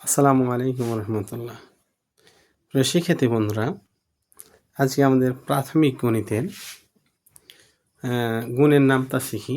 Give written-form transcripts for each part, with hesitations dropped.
আসসালামু আলাইকুম রহমতুল্লাহ। প্রিয় শিক্ষার্থী বন্ধুরা, আজকে আমাদের প্রাথমিক গণিতের গুণের নামতা শিখি।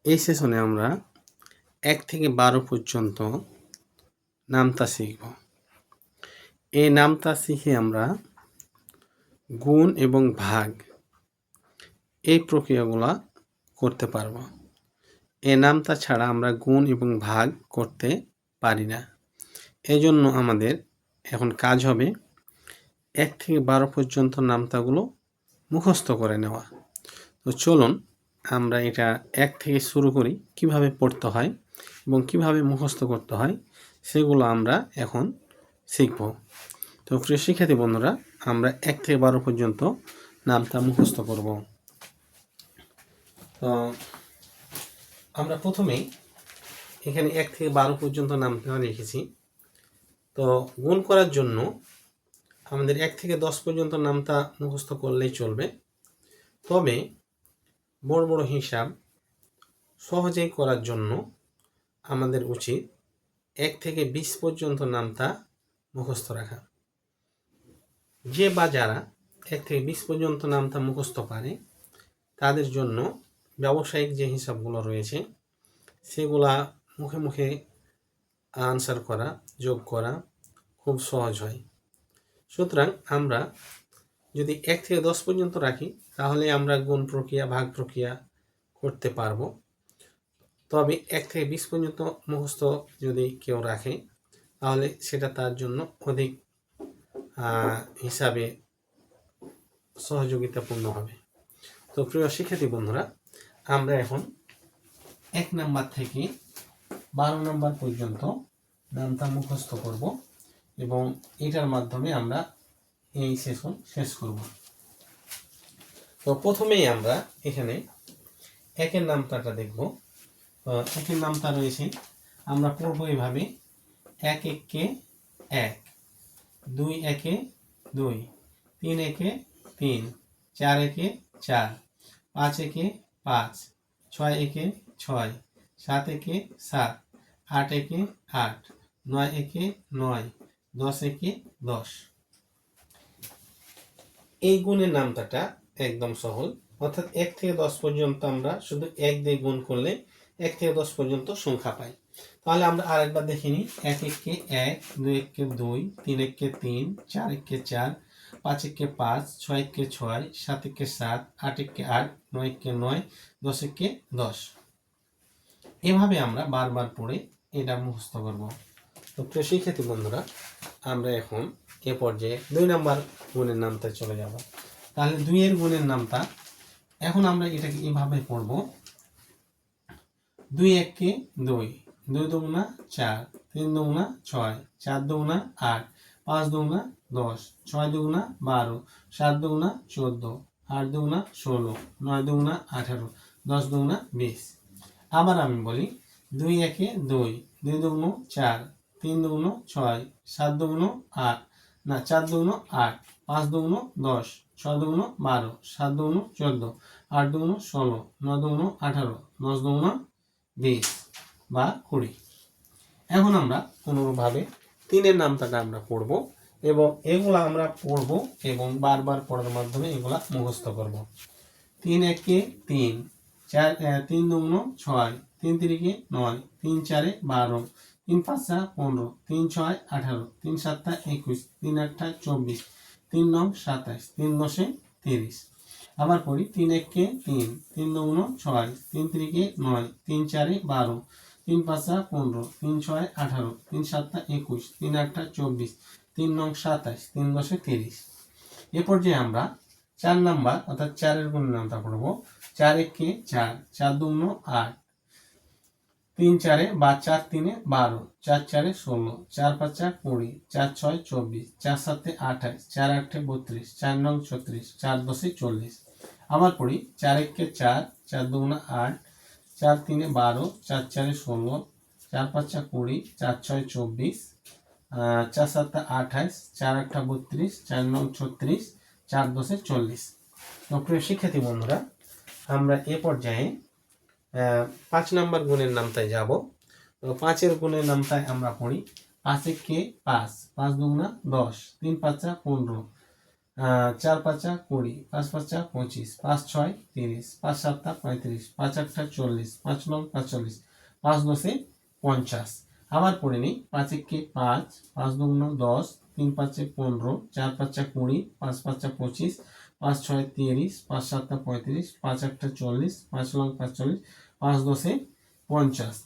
এই সেশনে আমরা 1 থেকে 12 পর্যন্ত নামতা শিখব। এই নামতা শিখে আমরা গুণ এবং ভাগ এই প্রক্রিয়াগুলো করতে পারব। এই নামতা ছাড়া আমরা গুণ এবং ভাগ করতে পারি না। এই জন্য আমাদের এখন কাজ হবে 1 থেকে 12 পর্যন্ত নামতাগুলো মুখস্থ করে নেওয়া। তো চলুন আমরা এটা 1 থেকে শুরু করি, কিভাবে পড়তে হয় এবং কিভাবে মুখস্থ করতে হয় সেগুলো আমরা এখন শিখব। তো প্রিয় শিক্ষার্থী বন্ধুরা, আমরা 1 থেকে 12 পর্যন্ত নামতা মুখস্থ করব। তো আমরা প্রথমেই এখানে 1 থেকে 12 পর্যন্ত নামতা লিখেছি। তো গুণ করার জন্য আমাদের 1 থেকে 10 পর্যন্ত নামতা মুখস্থ করলেই চলবে। তবে বড় বড় হিসাব সহজেই করার জন্য আমাদের উচিত 1 থেকে 20 পর্যন্ত নামতা মুখস্থ রাখা। যে বা যারা 1 থেকে 20 পর্যন্ত নামতা মুখস্থ পারে তাদের জন্য ব্যবসায়িক যে হিসাবগুলো রয়েছে সেগুলা মুখে মুখে আনসার করা, যোগ করা খুব সহজ হয়। সুতরাং আমরা যদি 1 থেকে 10 পর্যন্ত রাখি তাহলে আমরা গুণ প্রক্রিয়া, ভাগ প্রক্রিয়া করতে পারবো। তবে 1 থেকে 20 পর্যন্ত মুখস্থ যদি কেউ রাখে তাহলে সেটা তার জন্য অধিক হিসাবে সহযোগিতাপূর্ণ হবে। তো প্রিয় শিক্ষার্থী বন্ধুরা, আমরা এখন 1 নাম্বার থেকে 12 নাম্বার পর্যন্ত নামতা মুখস্থ করব এবং এটার মাধ্যমে আমরা এই সেশন শেষ করব। তো প্রথমেই আমরা এখানে 1-এর নামতাটা দেখব। 1-এর নামতা রয়েছে, আমরা পড়ব এভাবে: 1 1-কে 1, 2 1-কে 2, 3 1-কে 3, 4 1-কে 4, 5 1-কে 5, 6 1-কে 6, 7 1-কে 7, 8 1-কে 8, 9 1-কে 9, 10 1-কে 10। এই গুণের নামতাটা একদম সহজ, অর্থাৎ 1 থেকে 10 পর্যন্ত আমরা শুধু 1 দিয়ে গুণ করলে 1 থেকে 10 পর্যন্ত সংখ্যা পাই। তাহলে আমরা আরেকবার দেখে নিই: 1 1-কে 1, 2 1-কে 2, 3 1-কে 3, 4 1-কে 4, 5 1-কে 5, 6 1-কে 6, 7 1-কে 7, 8 1-কে 8, 9 1-কে 9, 10 1-কে 10। এভাবে আমরা বারবার পড়ে এটা মুখস্থ করব। তো প্রিয় শিক্ষার্থী বন্ধুরা, আমরা এখন এ পর্যায়ে 2 নাম্বার গুণের নামতায় চলে যাব। তাহলে 2-এর গুণের নামতা এখন আমরা এটাকে এভাবে পড়ব: 2 1-কে 2, 2 2-গুণা 4, 3 2-গুণা 6, 4 2-গুণা 8, 5 2-গুণা 10, 6 2-গুণা 12, 7 2-গুণা 14, 8 2-গুণা 16, 9 2-গুণা 18, 10 2-গুণা 20। আবার আমি বলি: 2 1-কে 2, 2 2-গুণা 4, 3 2-গুণা 6, 7 2-গুণা 8, 4 2-গুণা 8, 5 2-গুণা 10, 6 2-গুণা 12, 7 2-গুণা 14, 8 2-গুণা 16, 9 2-গুণা 18, 10 2-গুণা 20 বা 20। এখন আমরা কোনোভাবে 3-এর নামতাটা আমরা পড়ব এবং এগুলা আমরা পড়ব এবং বারবার পড়ার মাধ্যমে এগুলা মুখস্থ করব। 3 1-কে 3, 4 3 2-গুণা 6, 3 3-কে 9, 3 4-এ 12, 3 5-টা 15, 3 6 18, 3 7-টা 21, 3 8-টা 24, 3 9 27, 3 10-এ 30। আবার পড়ি: 3 1-কে 3, 3 2-গুণা 6, 3 3-কে 9, 3 4-এ 12, 3 5-টা 15, 3 6 18, 3 7-টা 21, 3 8-টা 24, 3 9 27, 3 10-এ 30। এ পর্যায়ে আমরা 4 নাম্বার অর্থাৎ 4-এর গুণের নামতা পড়ব। 4 1-কে 4, 4 2-গুণা 8, 3 4-এ বা 4 3-এ 12, 4 4-এ 16, 4 5-টা 20, 4 6 24, 4 7-এ 28, 4 8-এ 32, 4 9 36, 4 10-এ 40। আবার পড়ি: 4 1-কে 4, 4 2-গুণা 8, 4 3-এ 12, 4 4-এ 16, 4 5-টা 20, 4 6 24, 4 7-টা 28, 4 8-টা 32, 4 9 36, 4 10-এ 40। তো প্রিয় শিক্ষার্থী বন্ধুরা, আমরা এ পর্যায়ে 5 নাম্বার গুণের নামতায় যাব। তো 5-এর গুণের নামটা আমরা পড়ি। 5 একে 5, 5 দুগুণা 10, 3 পাঁচা 15, 4 পাঁচা 20, 5 পাঁচা 25, 5 6 30, 5 সাতটা 35, 5 আটটা 40, 5 9 45, 5 10 50। আবার পড়ে নিই। 5 একে 5, 5 দুগুণা 10, 3 পাঁচে 15, 4 পাঁচা 20, 5 পাঁচা 25, 5 6 30, 5 সাতটা 35, 5 আটটা 40, 5 9 45, 5 10 50।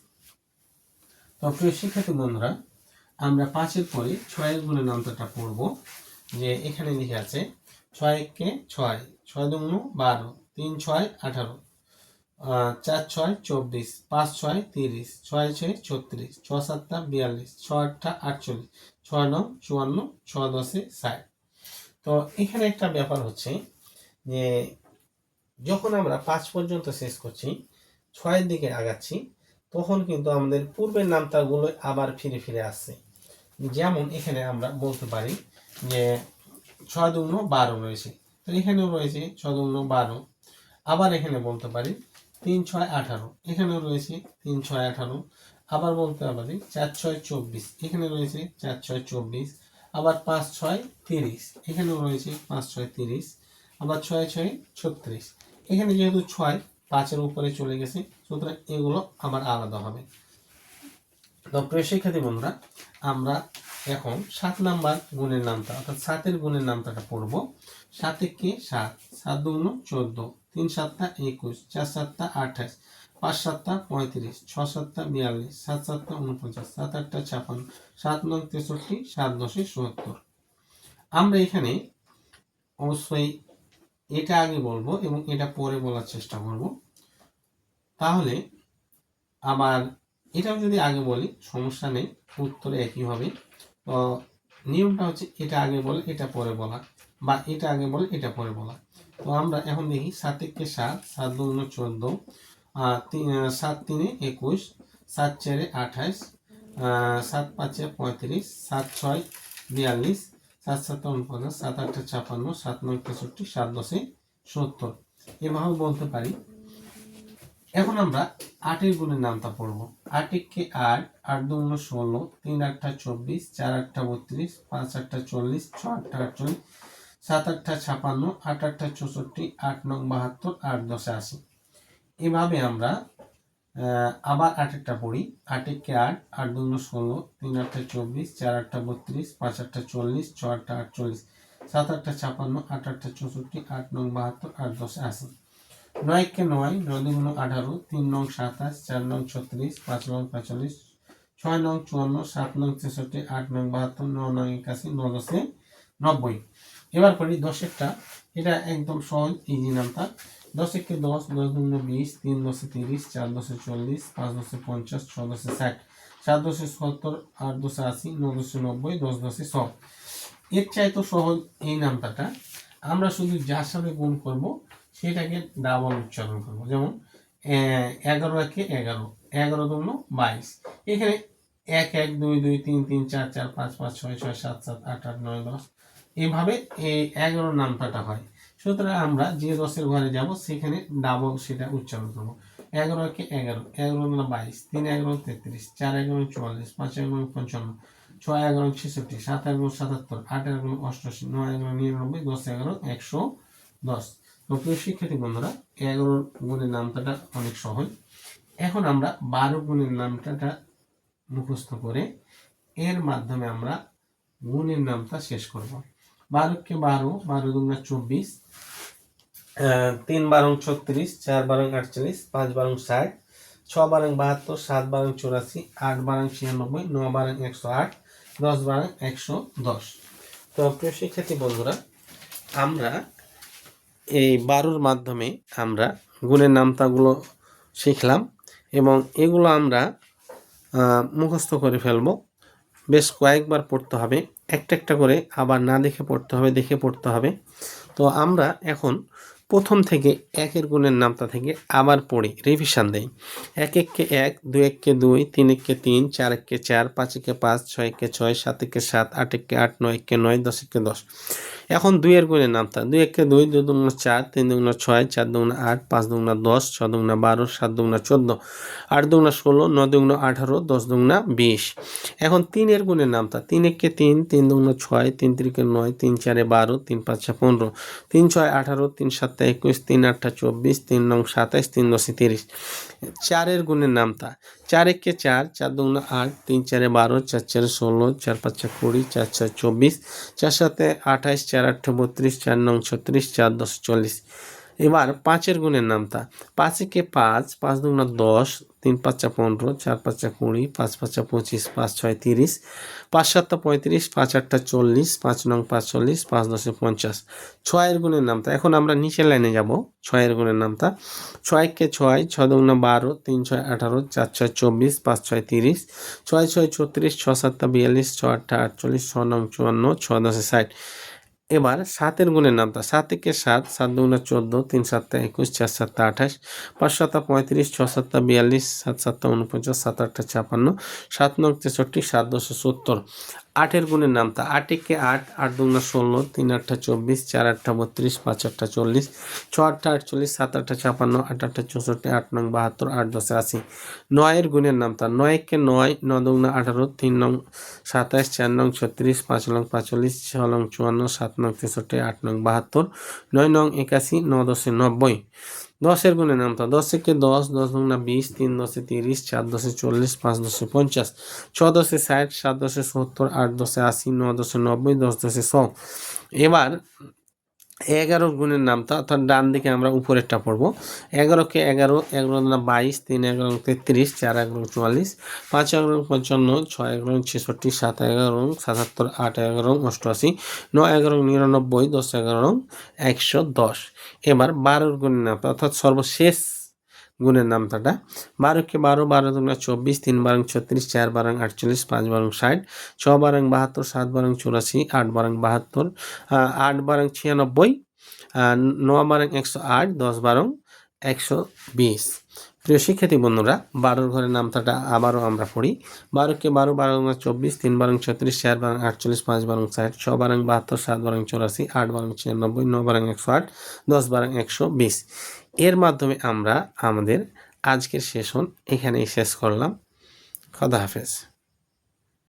তো প্রিয় শিক্ষার্থী বন্ধুরা, আমরা 5-এর পরে 6-এর গুণের নামটা পড়ব। যে এখানে লিখে আছে 6 একে 6, 6 দুগুণ 12, 3 6 18, 4 6 24, 5 6 30, 6 6 36, 6 7 42, 6 8 48, 6 9 54, 6 10 60। তো এখানে একটা ব্যাপার হচ্ছে যে যখন আমরা 5 পর্যন্ত শেষ করছি, 6-এর দিকে আগাচ্ছি, তখন কিন্তু আমাদের পূর্বের নামতাগুলো আবার ফিরে ফিরে আসছে। যেমন এখানে আমরা বলতে পারি যে 6 দুগুণ 12 রয়েছে, তো এখানেও রয়েছে 6 দুগুণ 12। আবার এখানে বলতে পারি 3 6 18, এখানেও রয়েছে 3 6 18। আবার বলতে পারি 4 6 24, এখানে রয়েছে 4 6 24। আবার 5 6 30, এখানেও রয়েছে 5 6 30। আবার 6 6 36, এখানে যেহেতু 6 5-এর উপরে চলে গেছে, সুতরাং এগুলো আবার আলাদা হবে। তো প্রিয় শিক্ষার্থী বন্ধুরা, আমরা এখন 7 নাম্বার গুণের নামটা অর্থাৎ 7-এর গুণের নামটা পড়ব। 7 একে 7, 7 দুগুণ 14, 3 7 21, 4 7 28, 5 7 35, 6 7 42, 7 7 49, 7 8 56, 7 9 63, 7 10 77। আমরা এখানে অবশ্যই এটা আগে বলবো এবং এটা পরে বলার চেষ্টা করব, তাহলে আবার এটাও যদি আগে বলি সমস্যা নেই, উত্তরে একই হবে। তো নিয়মটা হচ্ছে এটা আগে বলে এটা পরে বলা, বা এটা আগে বলে এটা পরে বলা। তো আমরা এখন দেখি 7 একে 7, 7 দুগুণ 14, 7 3 21, 7 4 28, 7 5 35, 7 6 42, 7 7 49, 7 8 56, 7 9 63, 7 10 70। এভাবে বলতে পারি। এখন আমরা 8-এর গুণের নামটা পড়ব। 8 একে 8, 8 দুগুণ 16, 3 8 24, 4 8 32, 5 8 40, 6 8 48, 7 8 56, 8 8 64, 8 9 72, 8 10 80। এভাবে আমরা আবার 8-এরটা পড়ি। 8 একে 8, 8 দুগুণ 16, 3 8 24, 4 8 32, 5 8 40, 6 8 48, 7 8 56, 8 8 64, 8 9 72, 8 10 80। 9 একে 9, 9 দুগুণ 18, 3 9 27, 4 9 36, 5 9 45, 6 9 54, 7 9 63, 8 9 72, 9 9 81, 9 10 90। এবার পড়ি 10-এরটা। এটা একদম সহজ, ইজি নামটা। 10 একে 10, 10 দুগুণ 20, 3 10 30, 4 10 40, 5 10 50, 6 10 60, 7 10 70, 8 10 80, 9 10 90, 10 10 100। এর চাইতো সহজ এই নামটা আমরা শুধু যার সাথে গুণ করব সেটাকে ডাবল উচ্চারণ করবো। যেমন 11 একে 11, 11 দুগুণ 22। এখানে 1 1 2 2 3 3 4 4 5 5 6 6 7 7 8 8 9 10, এইভাবে এই 11 নামটা হয়। সুতরাং আমরা যে 10-এর ঘরে যাব সেখানে ডাবল সেটা উচ্চারণ করবো। 11 একে 11, 11 দুগুণ 22, 3 11 33, 4 11 44, 5 11 55, 6 11 66, 7 11 77, 8 11 88, 9 11 99, 10 11 110। তো প্রিয় শিক্ষার্থী বন্ধুরা, 11 গুণের নামটা অনেক সহজ। এখন আমরা 12 গুণের নামটা মুখস্থ করে এর মাধ্যমে আমরা গুণের নামটা শেষ করব। 12 কে 12, 12 দুগুণ 24, 3 12 36, 4 12 48, 5 12 60, 6 12 72, 7 12 84, 8 12 96, 9 12 108, 10 12 110। তো প্রিয় শিক্ষার্থী বন্ধুরা, আমরা এই 12-র মাধ্যমে আমরা গুণের নামতাগুলো শিখলাম এবং এগুলো আমরা মুখস্থ করে ফেলব। বেশ কয়েকবার পড়তে হবে, একটা একটা করে, আবার না দেখে পড়তে হবে, দেখে পড়তে হবে। তো আমরা এখন প্রথম থেকে 1-এর গুণের নামতা থেকে আবার পড়ি, রিভিশন দেই। 1 একে 1, 2 একে 2, 3 একে 3, 4 একে 4, 5 একে 5, 6 একে 6, 7 একে 7, 8 একে 8, 9 একে 9, 10 একে 10। এখন 2 এর গুণের নামতা 2 একে 2, 2 দুগুণা 4, 3 দুগুণা 6, 4 দুগুণা 8, 5 দুগুণা 10, 6 দুগুণা 12, 7 দুগুণা 14, 8 দুগুণা 16, 9 দুগুণা 18, 10 দুগুণা 20। এখন 3 এর গুণের নামতা 3 একে 3, 3 দুগুণা 6, 3 তিরিকে 9, 3 চারে 12, 3 পাঁচে 15, 3 6 18, 3 7 21, 3 8 24, 3 9 27, 3 10 30। 4 এর গুণের নামতা 4 একে 4, 4 দুগুণা 8, 3 চারে 12, 4 চারে 16, 4 পাঁচে 20, 4 6 24, 4 7 28, 4 8 32, 4 9 36, 4 10 40। এবার 5 এর গুণের নামতা 5 একে 5, 5 দুগুণা 10, 3 পাঁচা 15, 4 পাঁচা 20, 5 পাঁচা 25, 5 6 30, 5 7 35, 5 8 40, 5 9 45, 5 10 50। 6 এর গুণের নামতা এখন আমরা নিচের লাইনে যাব। 6 এর গুণের নামতা 6 একে 6, 6 দুগুণা 12, 3 6 18, 4 6 24, 5 6 30, 6 6 36, 6 7 42, 6 8 48, 6 9 54, 6 10 60। এবার 7 এর গুণের নামতা 7 একে 7, 7 দুগুণা 14, 3 7 21, 4 7 28, 5 7 35, 6 7 42, 7 7 49, 7 8 56, 7 9 63, 7 10 70। 8 এর গুণের নামতা 8 একে 8, 8 দুগুণা 16, 3 8 24, 4 8 32, 5 8 40, 6 8 48, 7 8 56, 8 8 64, 8 9 72, 8 10 80। 9 এর গুণের নামতা 9 একে 9, 9 দুগুণা 18, 3 9 27, 4 9 36, 5 9 45, 6 9 54, 7 9 63, 8 9 72, 9 9 81, 9 10 90। 10 এর গুণের নামতা 10 একে 10, 10 দুগুণা 20, 3 10 30, 4 10 40, 5 10 50, 6 10 60, 7 10 70, 8 10 80, 9 10 90, 10 10 100। এবার 11 গুণের নামতা অর্থাৎ ডান দিকে আমরা উপরেরটা পড়বো। 11 কে 11, 11 দুগুণা 22, 3 11 33, 4 11 44, 5 11 55, 6 11 66, 7 11 77, 8 11 88, 9 11 99, 10 11 110। এবার 12 গুণের নামতা অর্থাৎ সর্বশেষ গুণের নামতাটা 12 কে 12, 12 দুগুণা 24, 3 12 36, 4 12 48, 5 12 60, 6 12 72, 7 12 84, 8 12 72, 8 12 96, 9 12 108, 10 12 120। প্রিয় শিক্ষার্থী বন্ধুরা 12 ঘরের নামতাটা আবারও আমরা পড়ি। 12 কে 12, 12 দুগুণা 24, 3 12 36, 4 12 48, 5 12 60, 6 12 72, 7 12 84, 8 12 96, 9 12 108, 10 12 120। এর মাধ্যমে আমরা আমাদের আজকের সেশন এখানেই শেষ করলাম। খোদা হাফেজ।